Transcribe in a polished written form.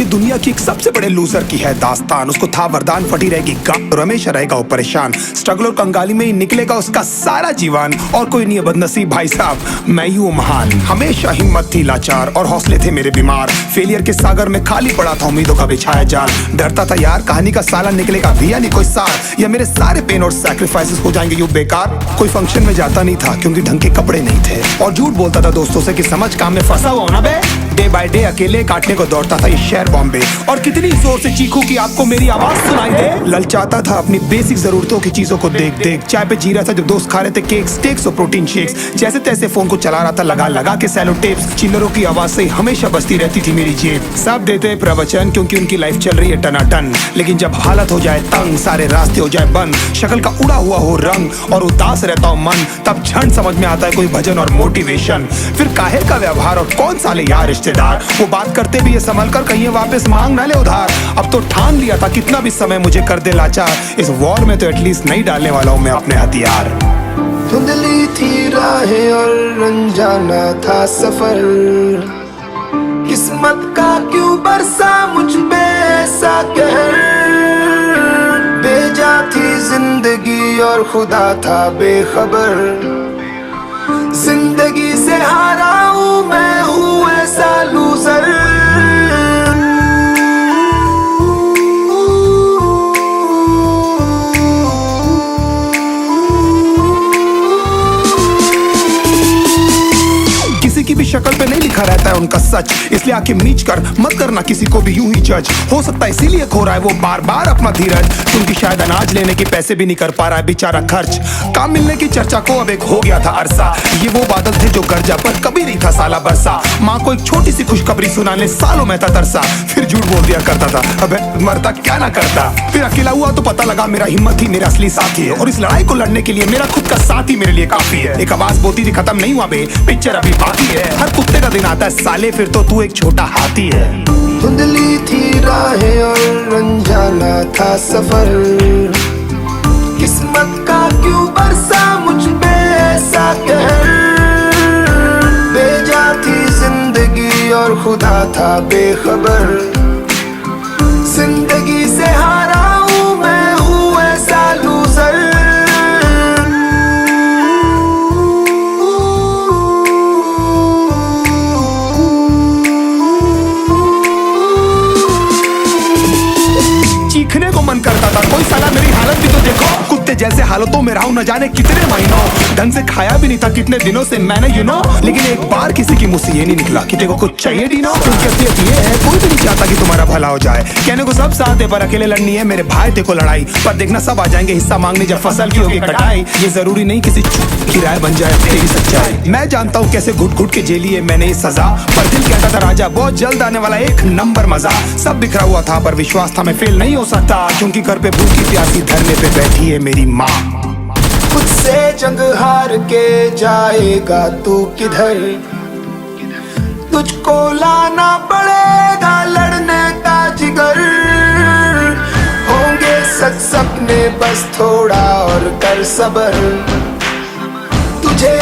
दुनिया की एक सबसे बड़े लूजर की है दास्तान। उसको था वरदान, फटी रहेगी गांड और हमेशा रहेगा वो परेशान। स्ट्रगल और कंगाली में ही निकलेगा उसका सारा जीवन, और कोई नहीं है बदनसीब भाई साहब, मैं ही हूँ महान। हमेशा हिम्मत थी लाचार और हौसले थे मेरे बीमार। फेलियर के सागर में खाली पड़ा था उम्मीदों का बिछाया जाल। डरता था यार कहानी का साला निकलेगा भी या नहीं कोई सार, या मेरे सारे पेन और सैक्रिफाइसेस हो जाएंगे यूं बेकार। कोई फंक्शन में जाता नहीं था क्योंकि ढंग के कपड़े नहीं थे, और झूठ बोलता था दोस्तों से कि समझ काम में फंसा हुआ ना बे। डे बाय डे अकेले काटने को दौड़ता था ये शहर बॉम्बे, और कितनी जोर से चीखूं कि आपको मेरी आवाज सुनाई दे। ललचाता था अपनी बेसिक जरूरतों की चीजों को देख देख। चाय पे जी रहा था जब दोस्त खा रहे थे केक, स्टेक्स और प्रोटीन शेक्स। जैसे तैसे फोन को चला रहा था लगा लगा के सैलो टेप्स। चिल्लरों की आवाज से हमेशा बजती रहती थी मेरी जेब। सब देते प्रवचन क्योंकि उनकी लाइफ चल रही है टनाटन, लेकिन जब हालत हो जाए तंग, सारे रास्ते हो जाए बंद, शक्ल का उड़ा हुआ हो रंग और उदास रहता हो मन, तब क्षण समझ में आता है कोई भजन और मोटिवेशन। फिर काहे का व्यवहार और कौन साले यार रिश्तेदार, वो बात करते भी ये संभल कर कहीं वापस मांग ना ले उधार। अब तो ठान लिया था कितना भी समय मुझे कर दे लाचार, इस वॉर में तो एटलीस्ट नहीं डालने वाला हूँ मैं अपने हथियार। धुंधली थी राहें और अनजाना था सफर, किस्मत का क्यों बरसा मुझ पे ऐसा कहर। बेजा थी जिंदगी और खुदा था बेखबर, जिंदगी से हारा हूँ मैं, हूँ ऐसा लूजर। किसी की भी शक्ल पे नहीं लिखा रहता है उनका सच, इसलिए आके मीच कर मत करना किसी को भी यूं ही जज। हो सकता है इसीलिए खो रहा है वो बार बार अपना धीरज, क्योंकि शायद अनाज लेने के पैसे भी नहीं कर पा रहा है बेचारा खर्च। काम मिलने की चर्चा को अब एक हो गया था अरसा, ये वो बादल थे जो गरजा पर कभी नहीं था साला बरसा। माँ को एक छोटी सी खुशखबरी सुनाने सालों में था तरसा, फिर झूठ बोल दिया करता था अबे मरता क्या ना करता। फिर अकेला हुआ तो पता लगा मेरा हिम्मत ही मेरा असली साथी है, और इस लड़ाई को लड़ने के लिए मेरा खुद का साथ ही मेरे लिए काफी है। एक आवाज बोलती थी खत्म नहीं हुआ बे, पिक्चर अभी बाकी है। हर कुत्ते का दिन आता है साले, फिर तो तू एक छोटा हाथी है। धुंधली थी राहें और अनजाना था सफर, किस्मत का क्यों बरसा मुझ पे ऐसा कहर। बेजा थी जिंदगी और खुदा था बेखबर, जिंदगी से हारा हूँ मैं, हूँ ऐसा लूजर। चीखने को मन करता था, कोई साला मेरी हालत भी तो देखो। कुत्ते जैसे हालतों में रहा हूं न जाने कितने महीनों, ढंग से खाया भी नहीं था कितने दिनों से मैंने लेकिन एक बार किसी की मुंह से ये नहीं निकला कि तेरे को कुछ चाहिए डीनो। क्योंकि असलियत ये है कोई भी नहीं चाहता कि तुम्हारा भला हो जाए। कहने को सब साथ है पर अकेले लड़नी है मेरे भाई देखो लड़ाई, पर देखना सब आ जाएंगे हिस्सा मांगने जब फसल की होगी कटाई। ये जरूरी नहीं किसी की राय बन जाए तेरी सच्चाई। मैं जानता हूँ कैसे घुट घुट के झेली है मैंने ये सजा, पर दिल कहता था राजा बहुत जल्द आने वाला एक नंबर मजा। सब बिखरा हुआ था पर विश्वास था मैं फेल नहीं हो सकता, क्योंकि घर पे भूखी प्यासी धरने पे बैठी है मेरी माँ। खुद से जंग हार के जाएगा तू किधर, तुझको लाना पड़ेगा लड़ने का जिगर। होंगे सच सपने बस थोड़ा और कर सबर, तुझे